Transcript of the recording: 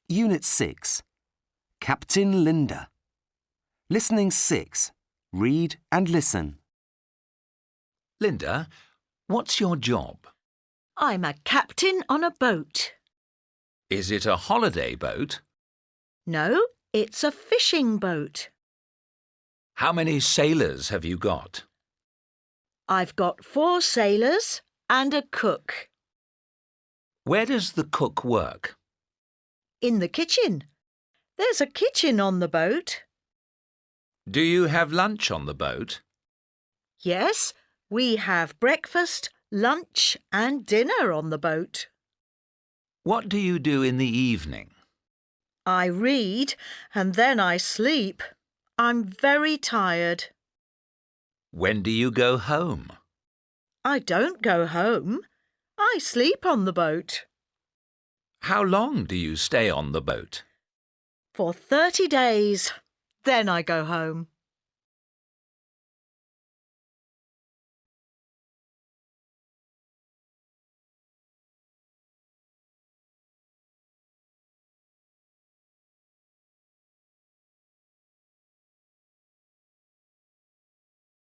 Unit 6. Captain Linda. Listening 6. Read and listen. Linda, what's your job? I'm a captain on a boat. Is it a holiday boat? No, it's a fishing boat. How many sailors have you got? I've got 4 sailors and a cook. Where does the cook work? In the kitchen. There's a kitchen on the boat. Do you have lunch on the boat? Yes, we have breakfast, lunch and dinner on the boat. What do you do in the evening? I read and then I sleep. I'm very tired. When do you go home? I don't go home. I sleep on the boat. How long do you stay on the boat? For 30 days. Then I go home.